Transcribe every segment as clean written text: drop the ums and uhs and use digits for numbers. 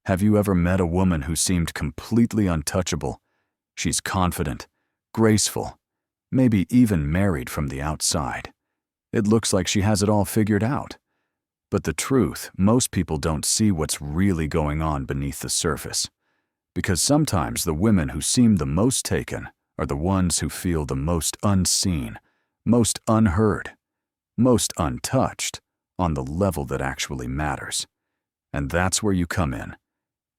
Have you ever met a woman who seemed completely untouchable? She's confident, graceful, maybe even married from the outside. It looks like she has it all figured out. But the truth, most people don't see what's really going on beneath the surface. Because sometimes the women who seem the most taken are the ones who feel the most unseen, most unheard, most untouched on the level that actually matters. And that's where you come in.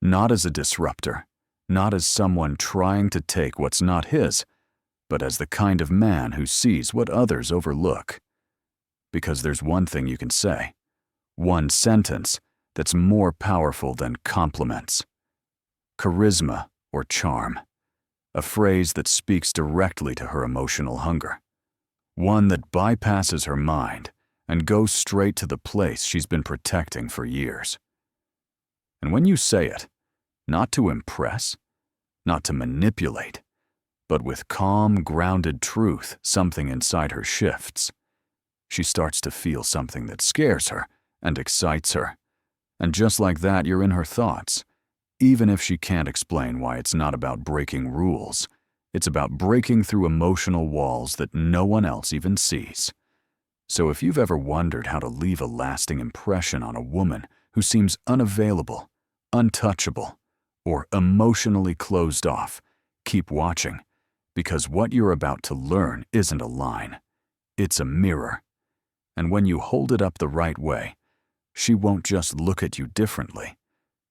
Not as a disruptor, not as someone trying to take what's not his, but as the kind of man who sees what others overlook. Because there's one thing you can say, one sentence that's more powerful than compliments. Charisma or charm. A phrase that speaks directly to her emotional hunger. One that bypasses her mind and goes straight to the place she's been protecting for years. And when you say it, not to impress, not to manipulate, but with calm, grounded truth, something inside her shifts. She starts to feel something that scares her and excites her. And just like that, you're in her thoughts. Even if she can't explain why it's not about breaking rules, it's about breaking through emotional walls that no one else even sees. So if you've ever wondered how to leave a lasting impression on a woman who seems unavailable, untouchable, or emotionally closed off, keep watching, because what you're about to learn isn't a line, it's a mirror. And when you hold it up the right way, she won't just look at you differently.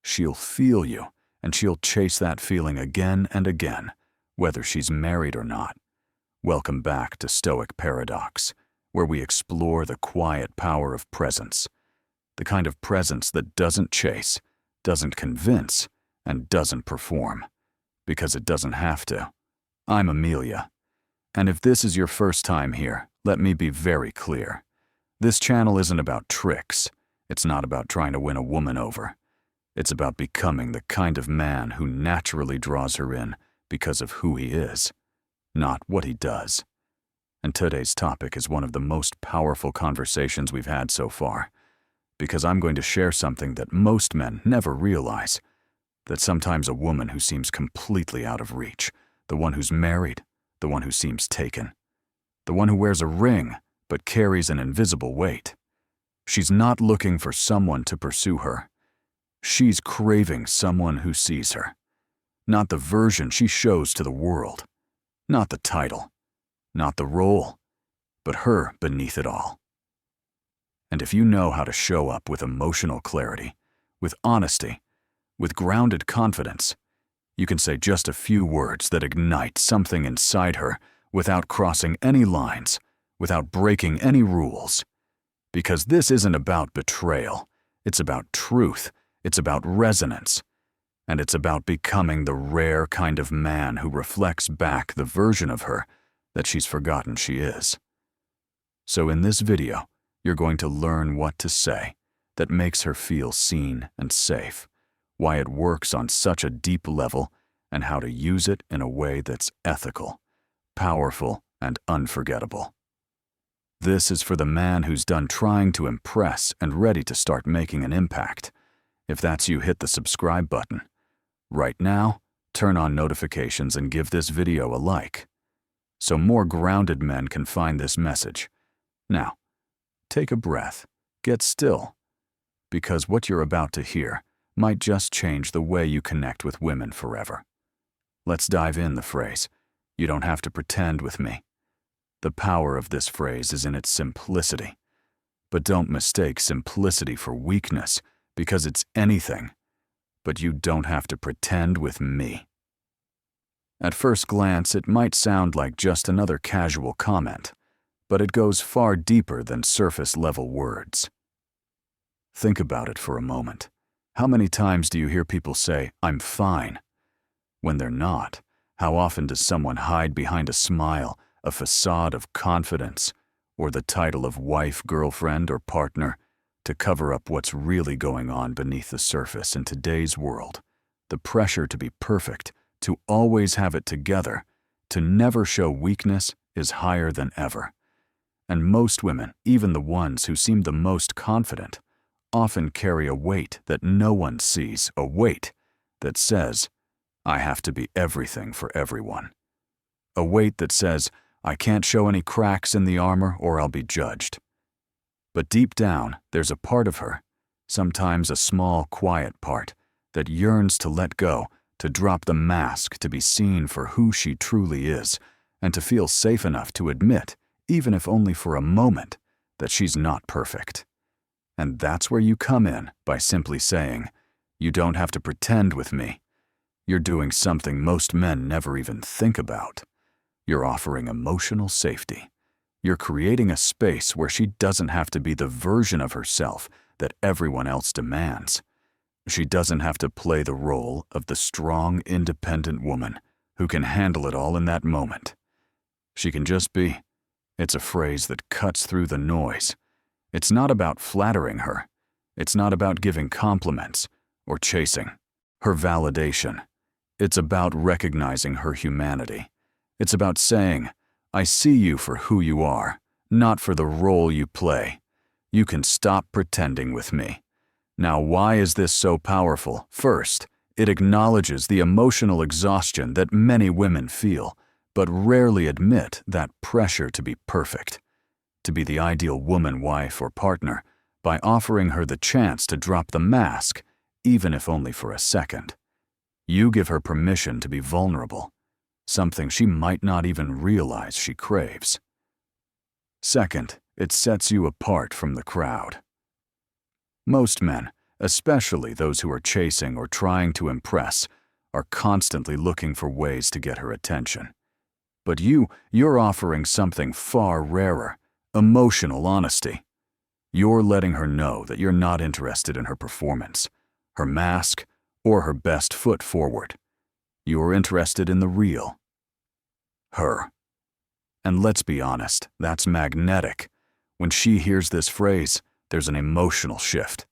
She'll feel you, and she'll chase that feeling again and again, whether she's married or not. Welcome back to Stoic Paradox, where we explore the quiet power of presence, the kind of presence that doesn't chase, doesn't convince, and doesn't perform, because it doesn't have to. I'm Amelia, and if this is your first time here, let me be very clear. This channel isn't about tricks. It's not about trying to win a woman over. It's about becoming the kind of man who naturally draws her in because of who he is, not what he does. And today's topic is one of the most powerful conversations we've had so far, because I'm going to share something that most men never realize, that sometimes a woman who seems completely out of reach, the one who's married, the one who seems taken, the one who wears a ring but carries an invisible weight. She's not looking for someone to pursue her. She's craving someone who sees her. Not the version she shows to the world. Not the title. Not the role. But her beneath it all. And if you know how to show up with emotional clarity, with honesty, with grounded confidence, you can say just a few words that ignite something inside her without crossing any lines, without breaking any rules. Because this isn't about betrayal. It's about truth. It's about resonance. And it's about becoming the rare kind of man who reflects back the version of her that she's forgotten she is. So in this video, you're going to learn what to say that makes her feel seen and safe, why it works on such a deep level, and how to use it in a way that's ethical, powerful, and unforgettable. This is for the man who's done trying to impress and ready to start making an impact. If that's you, hit the subscribe button. Right now, turn on notifications and give this video a like, so more grounded men can find this message. Now, take a breath, get still, because what you're about to hear might just change the way you connect with women forever. Let's dive in. The phrase, "You don't have to pretend with me." The power of this phrase is in its simplicity. But don't mistake simplicity for weakness, because it's anything. But you don't have to pretend with me. At first glance, it might sound like just another casual comment, but it goes far deeper than surface-level words. Think about it for a moment. How many times do you hear people say, "I'm fine," when they're not? How often does someone hide behind a smile, a facade of confidence, or the title of wife, girlfriend, or partner to cover up what's really going on beneath the surface? In today's world, the pressure to be perfect, to always have it together, to never show weakness is higher than ever. And most women, even the ones who seem the most confident, often carry a weight that no one sees, a weight that says, I have to be everything for everyone. A weight that says, I can't show any cracks in the armor or I'll be judged. But deep down, there's a part of her, sometimes a small, quiet part, that yearns to let go, to drop the mask, to be seen for who she truly is, and to feel safe enough to admit, even if only for a moment, that she's not perfect. And that's where you come in by simply saying, you don't have to pretend with me. You're doing something most men never even think about. You're offering emotional safety. You're creating a space where she doesn't have to be the version of herself that everyone else demands. She doesn't have to play the role of the strong, independent woman who can handle it all in that moment. She can just be. It's a phrase that cuts through the noise. It's not about flattering her. It's not about giving compliments or chasing her validation. It's about recognizing her humanity. It's about saying, I see you for who you are, not for the role you play. You can stop pretending with me. Now, why is this so powerful? First, it acknowledges the emotional exhaustion that many women feel, but rarely admit that pressure to be perfect, to be the ideal woman, wife, or partner, by offering her the chance to drop the mask, even if only for a second. You give her permission to be vulnerable, something she might not even realize she craves. Second, it sets you apart from the crowd. Most men, especially those who are chasing or trying to impress, are constantly looking for ways to get her attention. But you're offering something far rarer, emotional honesty. You're letting her know that you're not interested in her performance, her mask, or her best foot forward. You're interested in the real, her. And let's be honest, that's magnetic. When she hears this phrase, there's an emotional shift.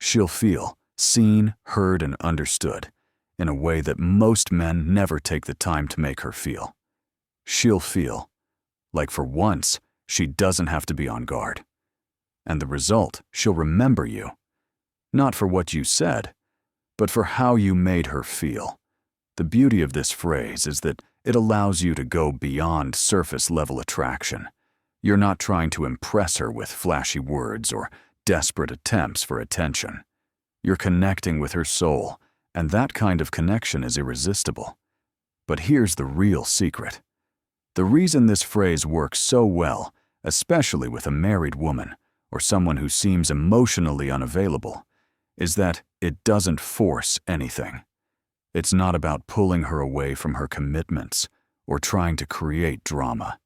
She'll feel seen, heard, and understood in a way that most men never take the time to make her feel. She'll feel like for once, she doesn't have to be on guard. And the result, she'll remember you. Not for what you said, but for how you made her feel. The beauty of this phrase is that it allows you to go beyond surface-level attraction. You're not trying to impress her with flashy words or desperate attempts for attention. You're connecting with her soul, and that kind of connection is irresistible. But here's the real secret. The reason this phrase works so well, especially with a married woman or someone who seems emotionally unavailable, is that it doesn't force anything. It's not about pulling her away from her commitments or trying to create drama.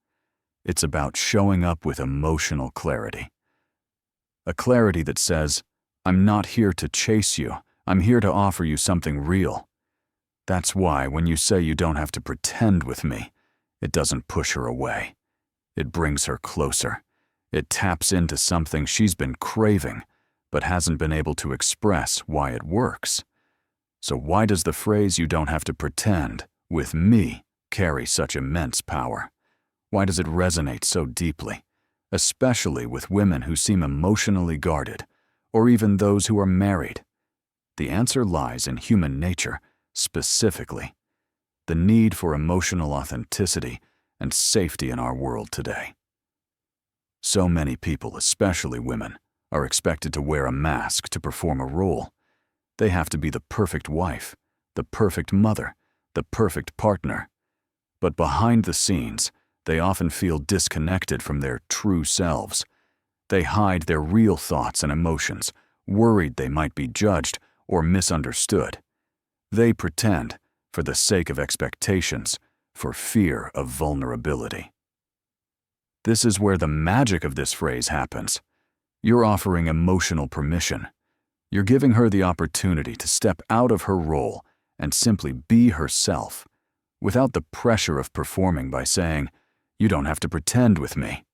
It's about showing up with emotional clarity. A clarity that says, I'm not here to chase you, I'm here to offer you something real. That's why when you say you don't have to pretend with me, it doesn't push her away. It brings her closer. It taps into something she's been craving, but hasn't been able to express why it works. So why does the phrase you don't have to pretend with me carry such immense power? Why does it resonate so deeply, especially with women who seem emotionally guarded, or even those who are married? The answer lies in human nature, specifically the need for emotional authenticity and safety in our world today. So many people, especially women, are expected to wear a mask to perform a role. They have to be the perfect wife, the perfect mother, the perfect partner. But behind the scenes, they often feel disconnected from their true selves. They hide their real thoughts and emotions, worried they might be judged or misunderstood. They pretend, for the sake of expectations, for fear of vulnerability. This is where the magic of this phrase happens. You're offering emotional permission. You're giving her the opportunity to step out of her role and simply be herself, without the pressure of performing by saying, you don't have to pretend with me.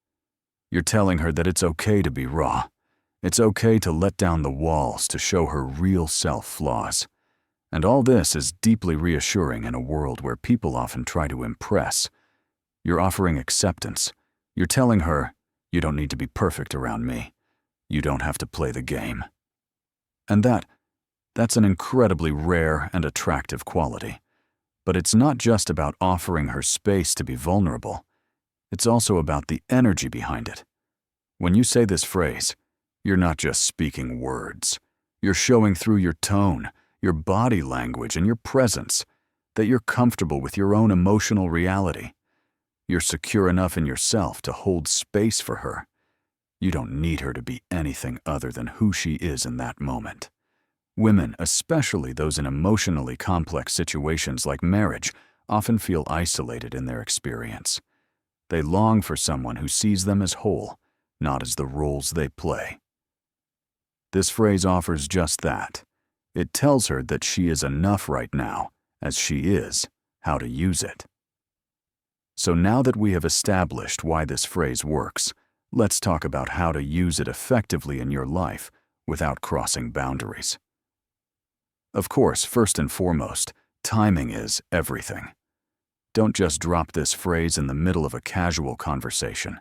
You're telling her that it's okay to be raw. It's okay to let down the walls to show her real self flaws. And all this is deeply reassuring in a world where people often try to impress. You're offering acceptance. You're telling her, you don't need to be perfect around me. You don't have to play the game. And that's an incredibly rare and attractive quality. But it's not just about offering her space to be vulnerable. It's also about the energy behind it. When you say this phrase, you're not just speaking words. You're showing through your tone, your body language, and your presence that you're comfortable with your own emotional reality. You're secure enough in yourself to hold space for her. You don't need her to be anything other than who she is in that moment. Women, especially those in emotionally complex situations like marriage, often feel isolated in their experience. They long for someone who sees them as whole, not as the roles they play. This phrase offers just that. It tells her that she is enough right now, as she is, how to use it. So now that we have established why this phrase works, let's talk about how to use it effectively in your life without crossing boundaries. Of course, first and foremost, timing is everything. Don't just drop this phrase in the middle of a casual conversation.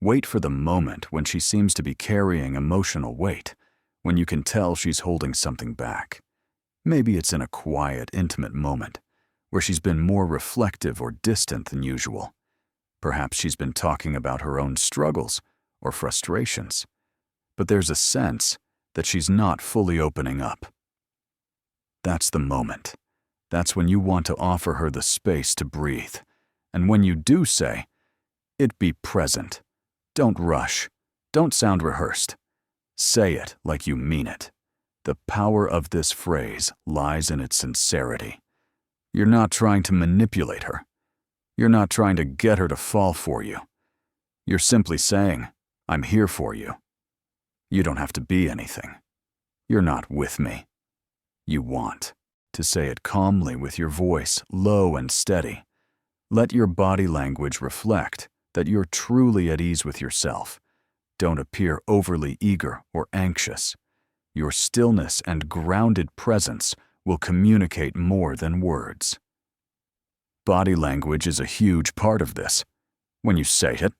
Wait for the moment when she seems to be carrying emotional weight, when you can tell she's holding something back. Maybe it's in a quiet, intimate moment, where she's been more reflective or distant than usual. Perhaps she's been talking about her own struggles or frustrations, but there's a sense that she's not fully opening up. That's the moment. That's when you want to offer her the space to breathe. And when you do say, it, be present. Don't rush. Don't sound rehearsed. Say it like you mean it. The power of this phrase lies in its sincerity. You're not trying to manipulate her. You're not trying to get her to fall for you. You're simply saying, I'm here for you. You don't have to be anything. You're not with me. You want to say it calmly with your voice low and steady. Let your body language reflect that you're truly at ease with yourself. Don't appear overly eager or anxious. Your stillness and grounded presence will communicate more than words. Body language is a huge part of this. When you say it,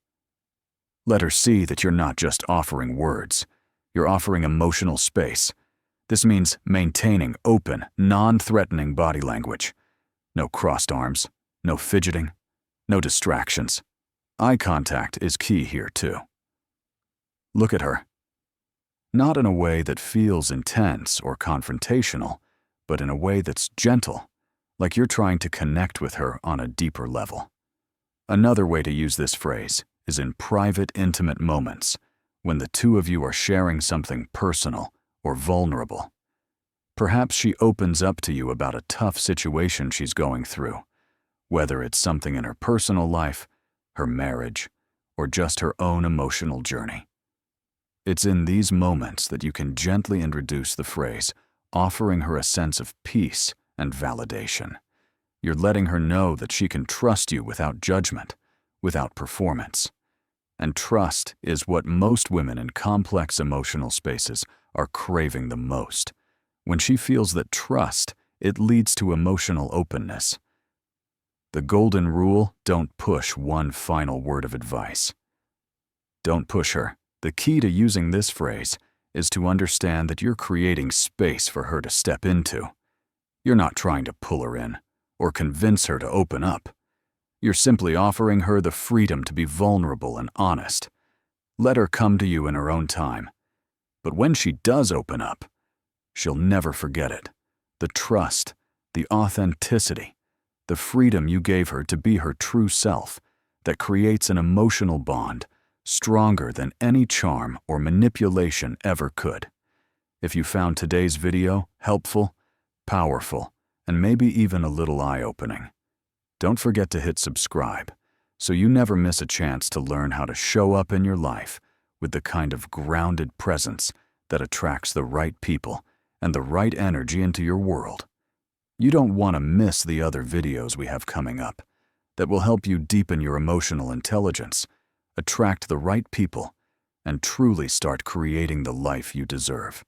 let her see that you're not just offering words. You're offering emotional space. This means maintaining open, non-threatening body language. No crossed arms, no fidgeting, no distractions. Eye contact is key here too. Look at her. Not in a way that feels intense or confrontational, but in a way that's gentle, like you're trying to connect with her on a deeper level. Another way to use this phrase is in private, intimate moments, when the two of you are sharing something personal or vulnerable. Perhaps she opens up to you about a tough situation she's going through, whether it's something in her personal life, her marriage, or just her own emotional journey. It's in these moments that you can gently introduce the phrase, offering her a sense of peace and validation. You're letting her know that she can trust you without judgment, without performance. And trust is what most women in complex emotional spaces are craving the most. When she feels that trust, it leads to emotional openness. The golden rule: don't push. One final word of advice. Don't push her. The key to using this phrase is to understand that you're creating space for her to step into. You're not trying to pull her in or convince her to open up. You're simply offering her the freedom to be vulnerable and honest. Let her come to you in her own time. But when she does open up, she'll never forget it. The trust, the authenticity, the freedom you gave her to be her true self, that creates an emotional bond stronger than any charm or manipulation ever could. If you found today's video helpful, powerful, and maybe even a little eye-opening, don't forget to hit subscribe so you never miss a chance to learn how to show up in your life with the kind of grounded presence that attracts the right people and the right energy into your world. You don't want to miss the other videos we have coming up that will help you deepen your emotional intelligence, attract the right people, and truly start creating the life you deserve.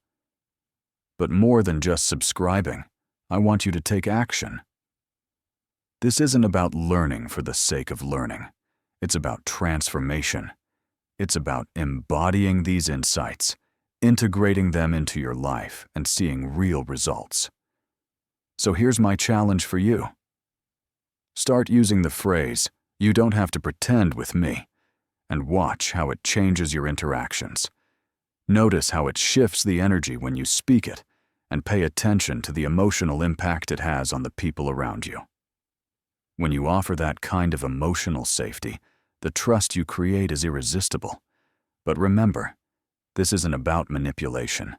But more than just subscribing, I want you to take action. This isn't about learning for the sake of learning. It's about transformation. It's about embodying these insights, integrating them into your life and seeing real results. So here's my challenge for you. Start using the phrase, "You don't have to pretend with me," and watch how it changes your interactions. Notice how it shifts the energy when you speak it, and pay attention to the emotional impact it has on the people around you. When you offer that kind of emotional safety, the trust you create is irresistible. But remember, this isn't about manipulation.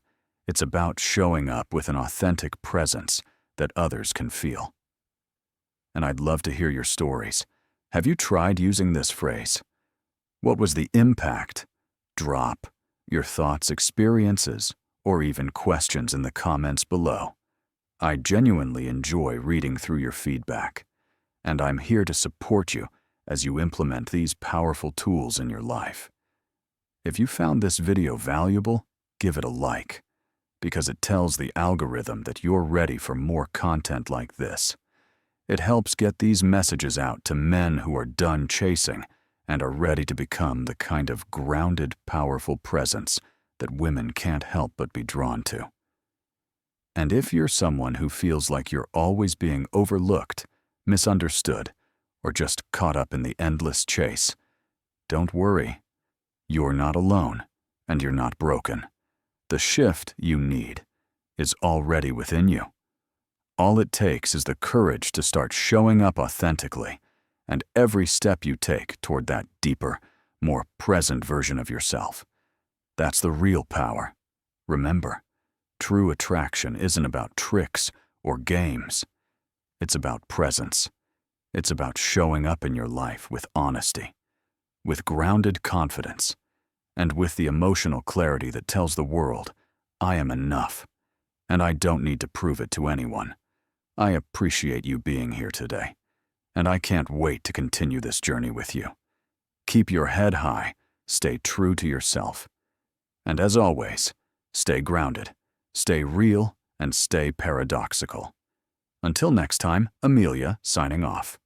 It's about showing up with an authentic presence that others can feel. And I'd love to hear your stories. Have you tried using this phrase? What was the impact? Drop your thoughts, experiences, or even questions in the comments below. I genuinely enjoy reading through your feedback, and I'm here to support you as you implement these powerful tools in your life. If you found this video valuable, give it a like, because it tells the algorithm that you're ready for more content like this. It helps get these messages out to men who are done chasing and are ready to become the kind of grounded, powerful presence that women can't help but be drawn to. And if you're someone who feels like you're always being overlooked, misunderstood, or just caught up in the endless chase, don't worry. You're not alone, and you're not broken. The shift you need is already within you. All it takes is the courage to start showing up authentically, and every step you take toward that deeper, more present version of yourself. That's the real power. Remember, true attraction isn't about tricks or games. It's about presence. It's about showing up in your life with honesty, with grounded confidence, and with the emotional clarity that tells the world, I am enough, and I don't need to prove it to anyone. I appreciate you being here today, and I can't wait to continue this journey with you. Keep your head high, stay true to yourself, and as always, stay grounded, stay real, and stay paradoxical. Until next time, Amelia signing off.